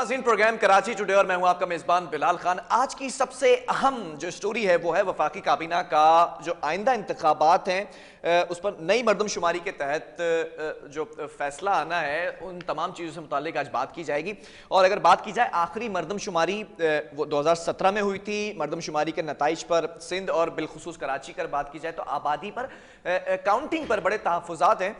नाज़रीन, programme Karachi today और मैं हूं आपका मेज़बान बिलाल खान। आज की सबसे अहम जो स्टोरी है वो है वफाकी काबीना का जो आइंदा इंतखाबात हैं उस पर नई मरदमशुमारी के तहत जो फैसला आना है, उन तमाम चीज़ों से मुतालिक आज बात की जाएगी। और अगर बात की जाए आखिरी मरदमशुमारी वो 2017 में हुई थी। मरदमशुमारी के नताइज पर सिंध और बिलखुसूस कराची कर बात की जाए तो आबादी पर काउंटिंग पर बड़े तहफ़्फ़ुज़ात हैं,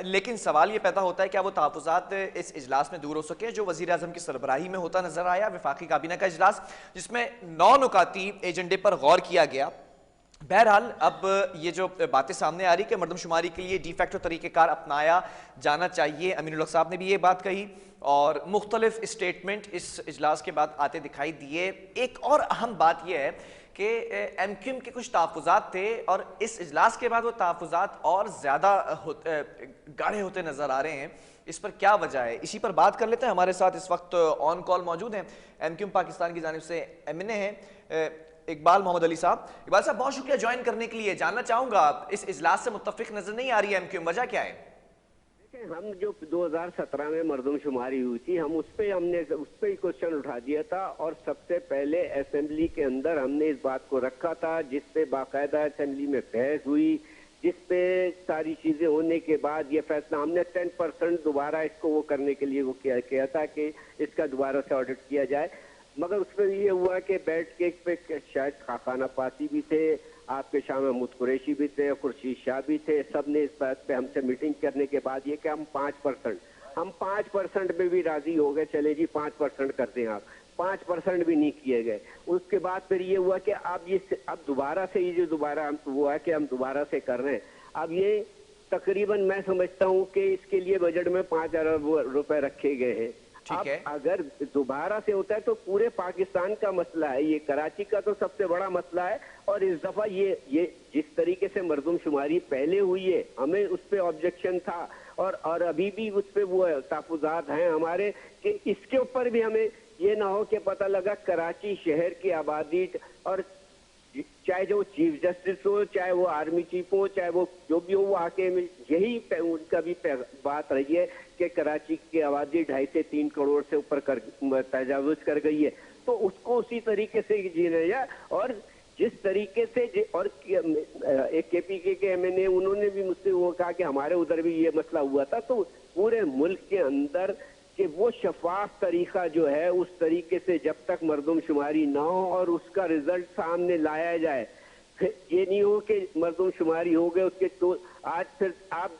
लेकिन सवाल ये पैदा होता है क्या वो तहफ़्फ़ुज़ात इस इजलास में दूर हो सके जो वज़ीर आज़म की सरबराही में होता नजर आया। वफाकी काबीना का इजलास जिसमें 9 नुकाती एजेंडे पर गौर किया गया। बहरहाल अब ये जो बातें सामने आ रही कि मरदमशुमारी के लिए डिफेक्टो तरीक़ेकार अपनाया जाना चाहिए, अमीनुल हक साहब ने भी ये बात कही और मुख्तलिफ स्टेटमेंट इस इजलास के बाद आते दिखाई दिए। एक और अहम बात यह है कि एमक्यूएम के कुछ तहफ़्फ़ुज़ात थे और इस इजलास के बाद वो तहफ़्फ़ुज़ात और ज़्यादा गाढ़े होते नज़र आ रहे हैं। इस पर क्या वजह है, इसी पर बात कर लेते हैं। हमारे साथ इस वक्त ऑन कॉल मौजूद हैं एमक्यूएम पाकिस्तान की जानिब से एमएनए हैं इकबाल मोहम्मद अली साहब। इकबाल साहब, बहुत शुक्रिया ज्वाइन करने के लिए। जानना चाहूँगा, इस इजलास से मुत्तफ़िक नज़र नहीं आ रही है एमक्यूएम, वजह क्या है? हम जो 2017 में मरदमशुमारी हुई थी, हमने उस पर ही क्वेश्चन उठा दिया था और सबसे पहले असेंबली के अंदर हमने इस बात को रखा था, जिसपे बाकायदा असेंबली में बहस हुई, जिसपे सारी चीजें होने के बाद ये फैसला हमने 10% दोबारा इसको वो करने के लिए वो किया था कि इसका दोबारा से ऑडिट किया जाए। मगर उसमें ये हुआ कि बैठ के इस पे शायद खाना पासी भी थे, आपके शाह महमूद कुरैशी भी थे, खुर्शीद शाह भी थे। सब ने इस बात पे हमसे मीटिंग करने के बाद ये कि हम 5% में भी राजी हो गए, चले जी 5% कर दें आप। 5% भी नहीं किए गए। उसके बाद फिर ये हुआ कि अब दोबारा से ये जो दोबारा हुआ है कि हम दोबारा से कर रहे हैं। अब ये तकरीबन मैं समझता हूँ कि इसके लिए बजट में 5 अरब रुपए रखे गए हैं। अब अगर दोबारा से होता है तो पूरे पाकिस्तान का मसला है, ये कराची का तो सबसे बड़ा मसला है। और इस दफा ये जिस तरीके से मरदमशुमारी पहले हुई है, हमें उस पे ऑब्जेक्शन था और अभी भी उस पे वो तहफ़्फ़ुज़ात हैं हमारे कि इसके ऊपर भी हमें ये ना हो कि पता लगा कराची शहर की आबादी और चाहे जो चीफ जस्टिस हो, चाहे वो आर्मी चीफ हो, चाहे वो जो भी हो, वो आके यही उनका भी बात रही है कि कराची की आबादी 2.5 से 3 करोड़ से ऊपर तजावुज कर गई है। तो उसको उसी तरीके से जीने या और जिस तरीके से और एक केपीके के एमएनए उन्होंने भी मुझसे वो कहा कि हमारे उधर भी ये मसला हुआ था। तो पूरे मुल्क के अंदर कि वो शफाफ तरीका जो है उस तरीके से जब तक मरदमशुमारी ना हो और उसका रिजल्ट सामने लाया जाए, फिर ये नहीं हो कि मरदमशुमारी हो गए उसके तो आज फिर आप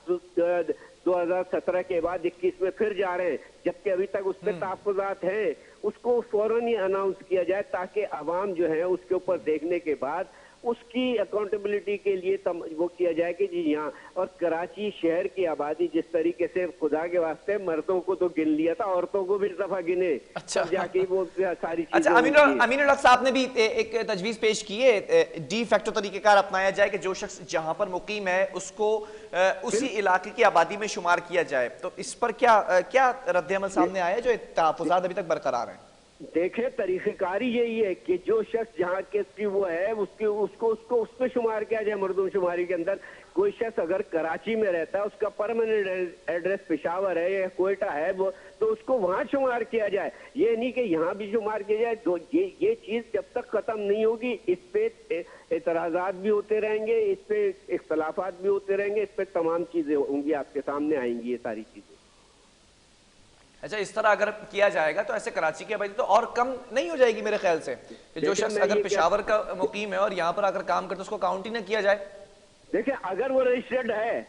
2017 के बाद 21 में फिर जा रहे हैं, जबकि अभी तक उस पर तहफ़्फ़ुज़ात हैं। उसको फौरन ही अनाउंस किया जाए ताकि अवाम जो है उसके ऊपर देखने के बाद उसकी अकाउंटेबिलिटी के लिए वो किया जाए कि जी यहाँ। और कराची शहर की आबादी जिस तरीके से खुदा के वास्ते मर्दों को तो गिन लिया था, औरतों को भी इस दफा गिने। अच्छा, जाके वो सारी चीजें। अच्छा, अमीनुल हक साहब ने भी एक तजवीज पेश की है, डी फैक्टो तरीक़ेकार अपनाया जाए कि जो शख्स जहां पर मुकीम है उसको उसी इलाके की आबादी में शुमार किया जाए। तो इस पर क्या रद्द-ए-अमल सामने आया जो तहफ़्फ़ुज़ात अभी तक बरकरार हैं? देखें, तरीक़ेकारी यही है कि जो शख्स जहाँ के वो है उसको उस पर शुमार किया जाए। मरदमशुमारी के अंदर कोई शख्स अगर कराची में रहता है, उसका परमानेंट एड्रेस पेशावर है या कोयटा है, वो तो उसको वहाँ शुमार किया जाए। ये नहीं कि यहाँ भी शुमार किया जाए। तो ये चीज जब तक खत्म नहीं होगी, इस पे एतराज़ात भी होते रहेंगे, इस पे इख्तलाफात भी होते रहेंगे, इस पे तमाम चीजें होंगी, आपके सामने आएंगी ये सारी चीजें। अच्छा, इस तरह अगर किया जाएगा तो ऐसे कराची की आबादी तो और कम नहीं हो जाएगी मेरे ख्याल से। जो शख्स अगर पेशावर का मुकीम है और यहाँ पर आकर काम करते उसको काउंट ही ना किया जाए। देखिए, अगर वो रजिस्टर्ड है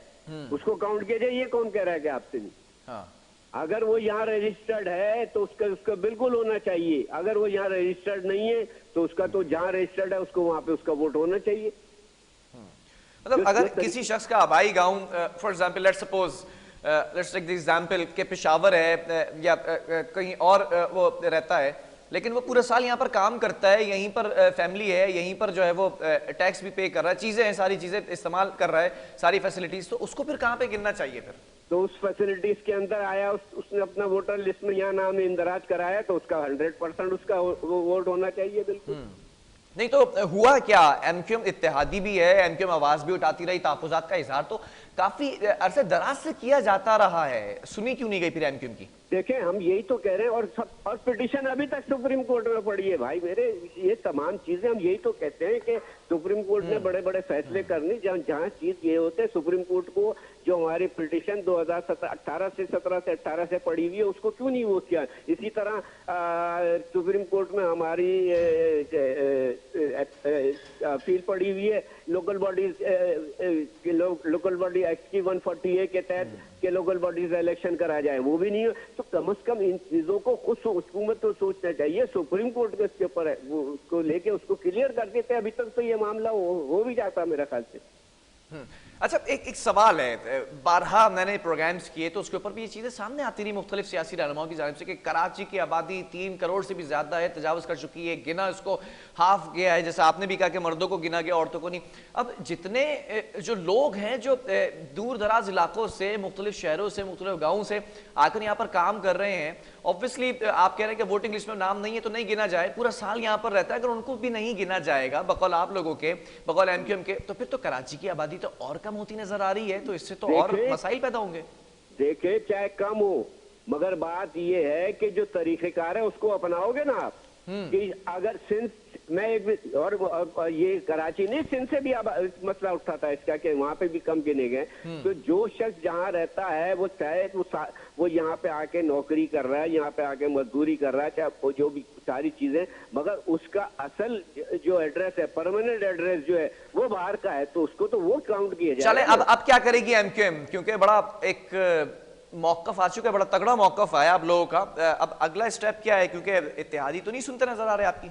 उसको काउंट किया जाए, ये कौन कह रहा है कि आपसे नहीं? हाँ। अगर वो यहाँ रजिस्टर्ड है तो उसका बिल्कुल होना चाहिए। अगर वो यहाँ रजिस्टर्ड नहीं है तो उसका तो जहाँ रजिस्टर्ड है उसको वहां पे उसका वोट होना चाहिए। मतलब अगर किसी शख्स का आबाई गाँव, for example let's suppose let's take the example के पेशावर है या कहीं और वो रहता है, लेकिन वो पूरे साल यहाँ पर काम करता है, यहीं पर फैमिली है, यहीं पर जो है वो टैक्स भी पे कर रहा है, चीजें हैं, सारी चीजें इस्तेमाल कर रहा है, सारी फैसिलिटीज, तो उसको फिर कहाँ पे गिनना चाहिए फिर? तो उस फैसिलिटीज के अंदर आया, उसने अपना वोटर लिस्ट में यहाँ नाम इंदराज कराया तो उसका 100% उसका वोट होना चाहिए। बिल्कुल नहीं तो हुआ क्या? एमक्यूएम इत्तेहादी भी है, एमक्यूएम आवाज भी उठाती रही, तहफ़्फ़ुज़ात का इजहार तो काफी अरसे दराज से किया जाता रहा है, सुनी क्यों नहीं गई फिर एमक्यूएम की? देखें, हम यही तो कह रहे हैं, और पिटीशन अभी तक सुप्रीम कोर्ट में पड़ी है भाई मेरे। ये तमाम चीजें हम यही तो कहते हैं कि सुप्रीम कोर्ट ने बड़े बड़े फैसले करनी, जहाँ चीज ये होते हैं सुप्रीम कोर्ट को जो हमारी पिटीशन 2018 से 18 से पड़ी हुई है उसको क्यों नहीं वो किया। इसी तरह सुप्रीम कोर्ट में हमारी अपील पड़ी हुई है लोकल बॉडी एक्ट की 140A के तहत के लोकल बॉडीज इलेक्शन करा जाए, वो भी नहीं है। तो कम से कम इन चीजों को खुद हुकूमत को सोचना चाहिए। सुप्रीम कोर्ट के इसके ऊपर है, वो उसको लेके उसको क्लियर कर देते। अभी तक तो ये मामला हो भी जाता मेरे ख्याल से। अच्छा, एक सवाल है, बारहा मैंने प्रोग्राम्स किए तो उसके ऊपर भी ये चीज़ें सामने आती रही मुख्तलिफ सियासी रहनुमाओं की जानिब से कि कराची की आबादी 3 करोड़ से भी ज़्यादा है, तजावज़ कर चुकी है, गिना इसको हाफ गया है, जैसे आपने भी कहा कि मर्दों को गिना गया, औरतों को नहीं। अब जितने जो लोग हैं जो दूर दराज इलाकों से, मुख्तलिफ शहरों से, मुख्तलिफ गाँवों से आकर यहाँ पर काम कर रहे हैं, ऑब्वियसली आप कह रहे हैं कि वोटिंग लिस्ट में नाम नहीं है तो नहीं गिना जाए, पूरा साल यहाँ पर रहता है, अगर उनको भी नहीं गिना जाएगा बकौल आप लोगों के, बकौल एमक्यूएम के, तो फिर तो कराची की आबादी तो और कम होती नजर आ रही है, तो इससे तो और मसाइल पैदा होंगे। देखे, चाहे कम हो, मगर बात ये है कि जो तरीक़ेकार है उसको अपनाओगे ना आप, कि अगर सिंध मैं एक और ये कराची नहीं, सिंध से भी मसला उठा था इसका कि वहाँ पे भी कम गिने गए। तो जो शख्स जहाँ रहता है वो चाहे वो यहाँ पे आके नौकरी कर रहा है, यहाँ पे आके मजदूरी कर रहा है, चाहे वो जो भी सारी चीजें, मगर उसका असल जो एड्रेस है, परमानेंट एड्रेस जो है वो बाहर का है, तो उसको तो वो काउंट किया जाए। चले, अब क्या करेगी एमक्यूएम, क्योंकि बड़ा एक मौकफ आ चुका है, बड़ा तगड़ा मौकफ आया आप लोगों का, अब अगला स्टेप क्या है, क्योंकि इत्तेहादी तो नहीं सुनते नजर आ रहे आपकी?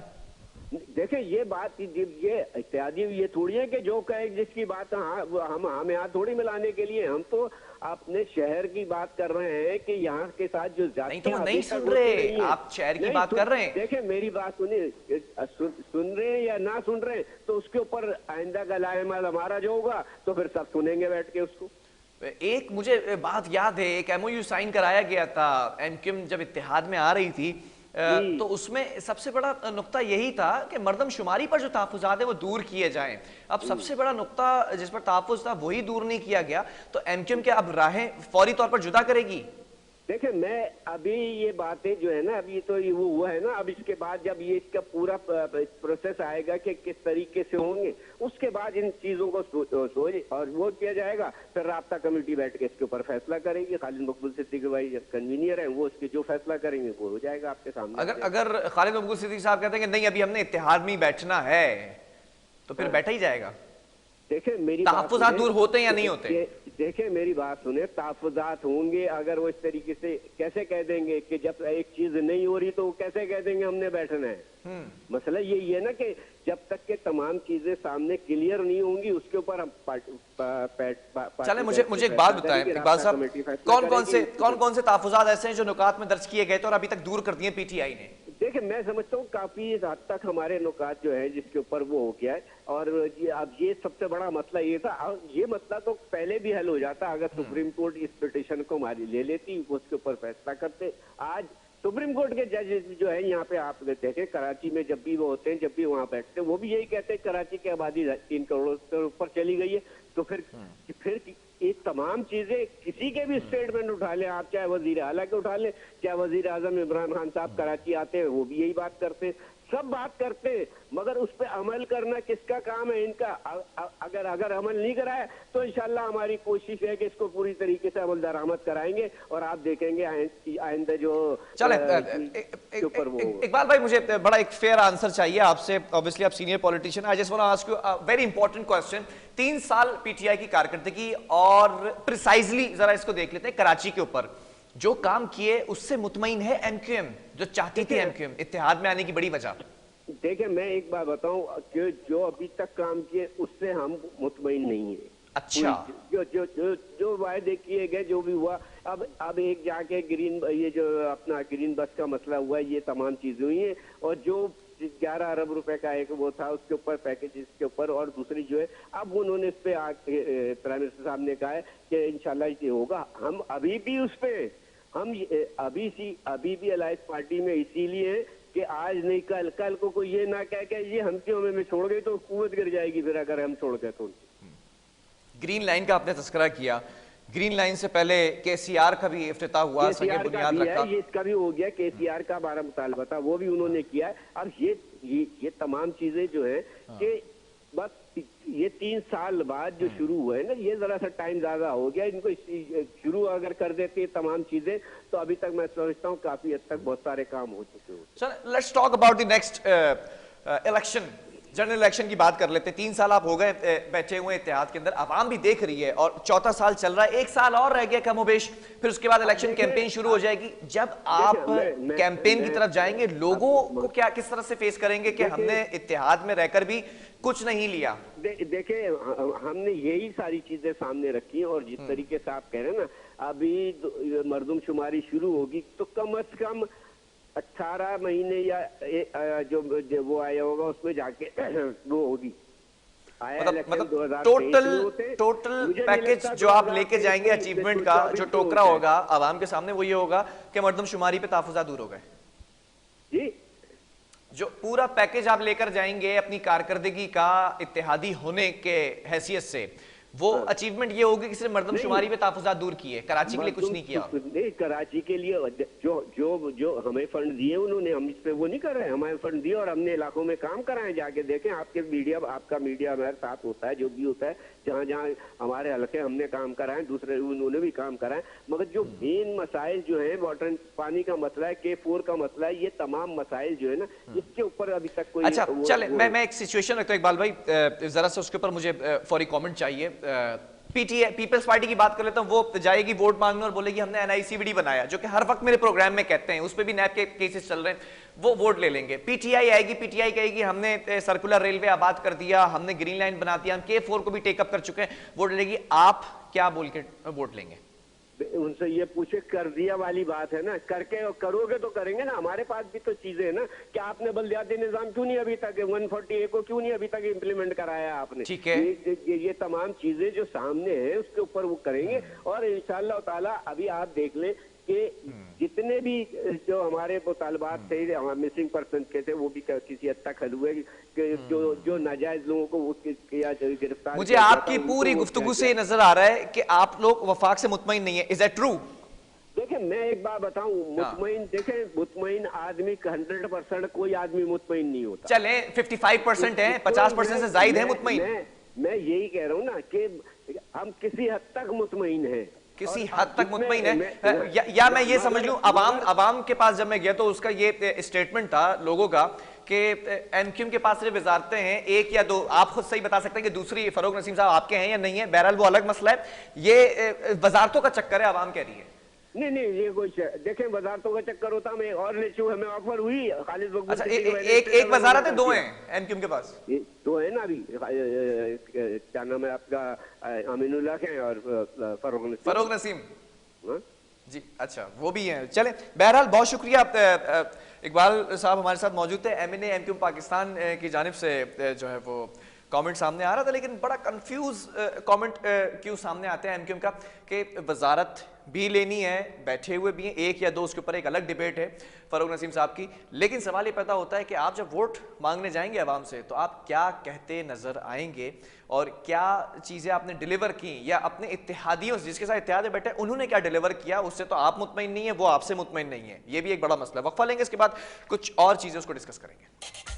देखें, ये बात ये इत्यादि ये थोड़ी है कि जो कहे जिसकी बात हम यहाँ थोड़ी मिलाने के लिए, हम तो अपने शहर की बात कर रहे हैं कि यहाँ के साथ जो नहीं तो नहीं सुन रहे, आप शहर की बात कर रहे हैं। देखें, मेरी बात सुनिए, सुन रहे हैं या ना सुन रहे हैं, तो उसके ऊपर आइंदा का लाएमल हमारा जो होगा तो फिर सब सुनेंगे बैठ के उसको। एक मुझे बात याद है, एक एमओयू साइन कराया गया था एमक्यूएम जब इत्तेहाद में आ रही थी, तो उसमें सबसे बड़ा नुक्ता यही था कि मर्दमशुमारी पर जो तहफ़्फ़ुज़ात है वो दूर किए जाएं। अब सबसे बड़ा नुक्ता जिस पर तहफ़्फ़ुज़ था वही दूर नहीं किया गया, तो एमक्यूएम के अब राहें फौरी तौर पर जुदा करेगी? देखिए, मैं अभी ये बातें जो है ना, अभी तो ये वो है ना, अब इसके बाद जब ये इसका पूरा प्रोसेस आएगा कि किस तरीके से होंगे, उसके बाद इन चीजों को सोच और वो किया जाएगा। फिर राब्ता कमेटी बैठ के इसके ऊपर फैसला करेगी। खालिद मकबूल सिद्दीकी भाई कन्वीनियर है, वो इसके जो फैसला करेंगे वो हो जाएगा आपके सामने। अगर खालिद मकबूल सिद्दीकी साहब कहते हैं कि नहीं अभी हमने इत्तेहाद में ही बैठना है, तो फिर बैठा ही जाएगा? देखिए, मेरी तहफ़्फ़ुज़ात दूर होते हैं या नहीं होते? देखिए, मेरी बात सुने, तहफ़्फ़ुज़ात होंगे। अगर वो इस तरीके से कैसे कह देंगे कि जब एक चीज नहीं हो रही तो कैसे कह देंगे हमने बैठना है? मसला यही है ना कि जब तक के तमाम चीजें सामने क्लियर नहीं होंगी उसके ऊपर हम चले, मुझे एक बात बताएं इकबाल साहब, कौन कौन से तहफ़्फ़ुज़ात ऐसे हैं जो नुकात में दर्ज किए गए थे और अभी तक दूर कर दिए पीटीआई ने? देखिए, मैं समझता हूँ काफी हद तक हमारे नुकात जो है जिसके ऊपर वो हो गया है, और अब ये सबसे बड़ा मसला ये था। ये मसला तो पहले भी हल हो जाता अगर सुप्रीम कोर्ट इस पिटीशन को हमारी ले लेती, उसके ऊपर फैसला करते। आज सुप्रीम कोर्ट के जज जो है यहाँ पे आप देखें, कराची में जब भी वो होते हैं, जब भी वहाँ बैठते हैं, वो भी यही कहते हैं कराची की आबादी 3 करोड़ से ऊपर चली गई है। तो फिर ये तमाम चीजें किसी के भी स्टेटमेंट उठा लें आप, चाहे वजीर आला के उठा लें, चाहे वजीर आजम इमरान खान साहब कराची आते हैं वो भी यही बात करते हैं, सब बात करते हैं, मगर उस पर अमल करना किसका काम है? इनका। अगर अमल नहीं कराया तो इंशाल्लाह हमारी कोशिश है कि इसको पूरी तरीके से अमल दरामद कराएंगे, और आप देखेंगे आइंदा जो चले। इकबाल भाई, मुझे बड़ा एक फेयर आंसर चाहिए आपसे, ऑब्वियसली आप senior politician. I just want to ask you a very important question. 3 साल पीटीआई की कारकर्दगी, और प्रिसाइजली जरा इसको देख लेते हैं, कराची के ऊपर जो काम किए उससे मुतमईन है एमक्यूएम, जो चाहती थी एमक्यूएम इत्तेहाद में आने की बड़ी वजह? देखिए, मैं एक बात बताऊं कि जो अभी तक काम किए उससे हम मुतमईन नहीं है। अच्छा, जो वायदे किए गए, जो भी हुआ, अब एक जाके ये जो अपना ग्रीन बस का मसला हुआ, ये तमाम चीजें हुई हैं, और जो 11 अरब रुपए का एक वो था उसके ऊपर पैकेज के ऊपर, और दूसरी जो है अब उन्होंने इस पे प्राइम मिनिस्टर साहब ने कहा है कि इंशाल्लाह ये होगा। हम अभी भी उस पे अभी भी अलायंस पार्टी में इसीलिए है कि आज नहीं कल को कोई ये ना कहे कि ये हम क्यों हमें छोड़ गए तो हुकूमत गिर जाएगी फिर अगर हम छोड़ गए तो। ग्रीन लाइन का आपने तस्करा किया, ग्रीन लाइन से पहले केसीआर का भी इफ्तिताह हुआ, संग केसीआर का बुनियाद भी रखा। है, ये इसका भी हो गया, केसीआर का हमारा मुतालबा था वो भी उन्होंने किया है। अब ये तमाम चीजें जो है कि बस ये 3 साल बाद जो शुरू हुआ है ना, ये जरा सा टाइम ज्यादा हो गया इनको। शुरू अगर कर देते ये तमाम चीजें तो अभी तक मैं समझता हूँ काफी हद तक बहुत सारे काम हो चुके होते। Sir let's talk about the next election, general election की बात कर लेते हैं। 3 साल आप हो गए बैठे हुए इत्तेहाद के अंदर, आवाम भी देख रही है और चौथा साल चल रहा है, 1 साल और रह गया कमोबेश, फिर उसके बाद इलेक्शन कैंपेन शुरू हो जाएगी। जब आप कैंपेन की तरफ जाएंगे, लोगों को क्या किस तरह से फेस करेंगे कि हमने इत्तेहाद में रहकर भी कुछ नहीं लिया? देखिए हमने यही सारी चीजें सामने रखी हैं और जिस तरीके से आप कह रहे हैं ना, अभी मर्दमशुमारी शुरू होगी तो कम से कम 18 महीने या जो वो आया होगा उसमें जाके वो होगी। मतलब टोटल पैकेज जो आप लेके जाएंगे अचीवमेंट का, जो टोकरा होगा आवाम के सामने, वो ये होगा कि मर्दमशुमारी पे तहफ़्फ़ुज़ात दूर हो गए जी। जो पूरा पैकेज आप लेकर जाएंगे अपनी कारकर्दगी का इत्तेहादी होने के हैसियत से, वो अचीवमेंट ये होगी कि सिर्फ मर्दमशुमारी पे तहफ़्फ़ुज़ात दूर किए, कराची के लिए कुछ नहीं किया। नहीं, कराची के लिए जो हमें फंड दिए उन्होंने, हम इस पे वो नहीं कर रहे हैं। हमें फंड दिए और हमने इलाकों में काम कराए, जाके देखें। आपका मीडिया हमारे साथ होता है, जो भी होता है, जहाँ जहाँ हमारे हल्के हमने काम कराए, दूसरे उन्होंने भी काम कराए। मगर जो मेन मसाइल जो है, वाटर पानी का मसला है, K4 का मसला है, ये तमाम मसाइल जो है ना, इसके ऊपर अभी तक कोई। अच्छा चले, मैं एक सिचुएशन रखता हूँ इकबाल भाई, जरा सा उसके ऊपर मुझे फौरी कमेंट चाहिए। पीटीआई पीपल्स पार्टी की बात कर लेता हूँ, वो जाएगी वोट मांगने और बोलेगी हमने एनआईसीवीडी बनाया, जो कि हर वक्त मेरे प्रोग्राम में कहते हैं, उस पर भी नैब के केसेस चल रहे हैं, वो वोट ले लेंगे। पीटीआई आएगी, पीटीआई कहेगी हमने सर्कुलर रेलवे आबाद कर दिया, हमने ग्रीन लाइन बना दिया, हम K4 को भी टेकअप कर चुके हैं, वोट लेगी। आप क्या बोल के वोट लेंगे? उनसे ये पूछे, कर दिया वाली बात है ना, करके और करोगे तो करेंगे ना। हमारे पास भी तो चीजें है ना कि आपने बल्दियाती निजाम क्यों नहीं अभी तक 140A को क्यों नहीं अभी तक इम्प्लीमेंट कराया आपने? ठीक है, ये तमाम चीजें जो सामने है उसके ऊपर वो करेंगे। और इंशाअल्लाह ताला अभी आप देख ले कि जितने भी जो हमारे मुतालबात थे, मिसिंग पर्सन के थे, वो भी किसी हद तक हल हुए। जो नाजायज लोगों को किया गिरफ्तार। मुझे आपकी पूरी गुफ्तगू से नजर आ रहा है कि आप लोग वफाक से मुतमईन नहीं है। Is that true? देखिए मैं एक बात बताऊं, मुतमईन, देखें मुतमईन आदमी 100% कोई आदमी मुतमईन नहीं होता। चले 55% है, 50% से ज्यादा है मुतमईन। मैं यही कह रहा हूं ना कि हम किसी हद तक मुतमईन हैं, किसी हद तक मुतमईन है। या मैं ये समझ लूं, अवाम के पास जब मैं गया तो उसका ये स्टेटमेंट था लोगों का कि एमक्यूएम के पास सिर्फ वजारतें हैं, 1 या 2, आप खुद सही बता सकते हैं कि दूसरी फरोग नसीम साहब आपके हैं या नहीं है, बहरहाल वो अलग मसला है। ये वजारतों का चक्कर है, अवाम कह रही है। नहीं ये कोई देखें वजारतों का चक्कर होता, मैं और हमें ऑफर हुई खालिद मकबूल। अच्छा, एक वजारत है, 2 हैं एमक्यूएम के पास? 2 है ना अभी, क्या नाम है आपका, अमीनुल्लाह के और फरोग नसीम जी। अच्छा, वो भी हैं। चलें, बहरहाल बहुत शुक्रिया। इकबाल साहब हमारे साथ मौजूद थे। एमएनए एमक्यूएम पाकिस्तान की जानिब से जो है वो कमेंट सामने आ रहा था, लेकिन बड़ा कंफ्यूज कमेंट क्यों सामने आते हैं एमक्यूएम का कि वजारत भी लेनी है, बैठे हुए भी हैं, 1 या 2, उसके ऊपर एक अलग डिबेट है फरोग नसीम साहब की। लेकिन सवाल ये पैदा होता है कि आप जब वोट मांगने जाएंगे आवाम से तो आप क्या कहते नजर आएंगे और क्या चीजें आपने डिलीवर की, या अपने इत्तेहादियों से जिसके साथ इत्तेहाद में बैठे उन्होंने क्या डिलीवर किया, उससे तो आप मुतमईन नहीं है, वो आपसे मुतमईन नहीं है। ये भी एक बड़ा मसला है। वक्फा लेंगे, इसके बाद कुछ और चीजें उसको डिस्कस करेंगे।